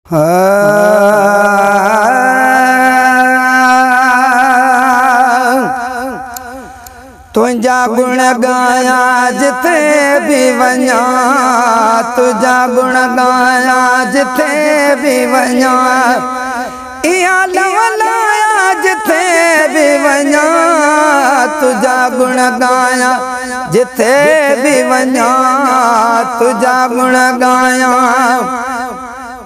तुझा गुण गाया जिथे भी वञा, तुझा गुण गाया जिथे भी वञा, इहा लवलाया जिथे भी वञा, तुझा गुण गाया जिथे भी वञा, तुझा गुण गाया।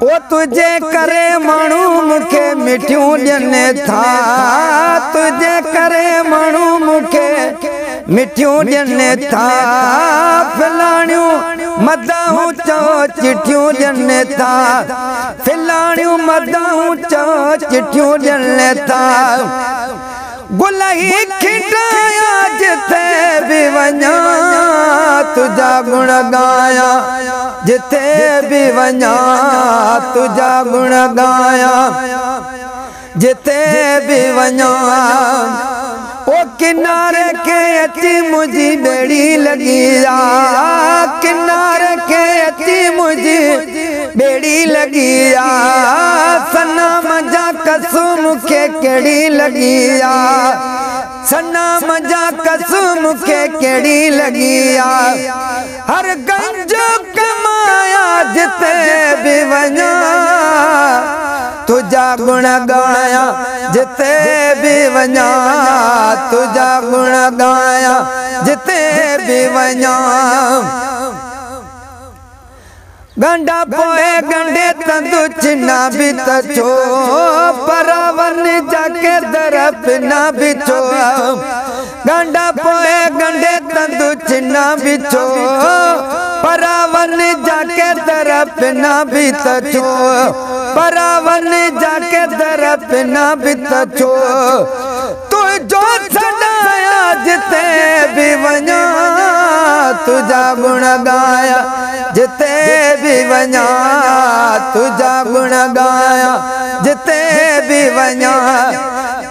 ओ तुझे करे माण्हू मूंखे मिठियूं ॾियनि था, तुझे करे माण्हू मूंखे मिठियूं ॾियनि था, फिलाणियूं मदाहूं चओ चिठियूं ॾियनि था, फिलाणियूं मदाहूं चओ चिठियूं ॾियनि था। गुल ही खिटाया जिथे भी वञा, तुझा गुण गाया जिथे भी वञा, तुझा गुण गाया जिथे भी वञा। ओ किनारे के अची मुझी बेड़ी लगी आ, किनारे के अची मुझी बेड़ी लगी आ, सनम जा कसम के केड़ी लगी आ, सनम जा कसम के केड़ी लगी आ। हर गंज कमाया जिथे भी वञा, तुझा गुण गाया जिथे भी वञा, तुझा गुण गाया जिथे भी वञा। गंडा पोए गंडे तंदु चिन्ना भी तछो, परावन जाके दरप ना बिछो, गंडा पोए गंडे तंदु चिन्ना बिछो, परावन जाके दरप ना भी तछो, परावन जाके दरप ना भी तछो। तू जो छड़ाया जिथे भी वञा, तुझा गुण गाया जिथे भी वञा, तुझा गुण गाया जिथे भी वञा,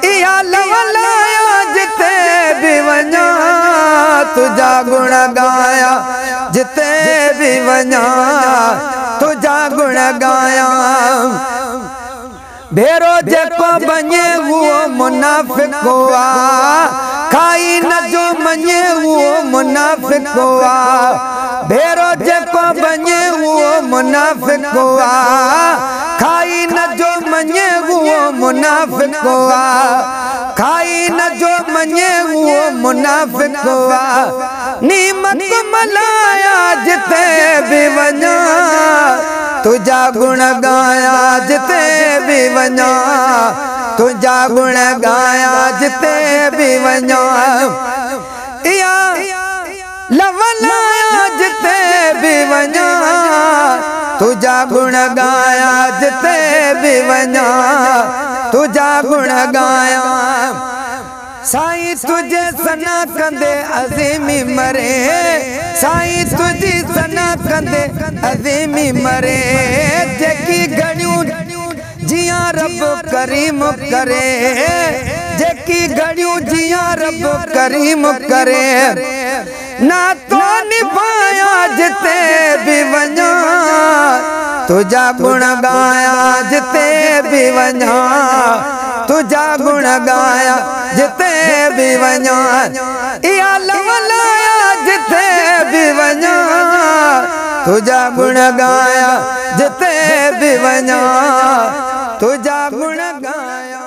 इहा लवलाया जिथे भी वञा, तुझा गुण गाया जिथे भी वञा, तुझा गुण गाया। भेरो जेको बने वो मुनाफिक हुआ, खाई न जो मने वो मुनाफिक हुआ, भेरो जेको बने वो मुनाफिक हुआ, खाई न जो मने वो मुनाफिक हुआ, खाई न जो मने वो मुनाफिक हुआ। नीमत मलाया जिथे भी वञा, तुझा गुण गाया जिथे भी वञा, तुझा गुण गाया जिथे भी वञा, इहा लवलाया जिथे भी वञा, तुझा गुण गाया जिथे भी वञा, तुझा गुण गाया। साईं तुझे सना कंदे अज़ीमी मरे, साईं तुझी सना कंदे अज़ीमी मरे, जेकी घड़ियूं जियां रब करीम करे, जेकी घड़ियूं जियां रब करीम करे, ना तो निभाया जिथे भी वञा, तुझा गुण गाया जिथे भी वञा, तुझा गुण गाया जिथे भी वञा, इहा लवलाया जिथे भी वञा, तुझा गुण गाया जिथे भी वञा, तुझा गुण गाया।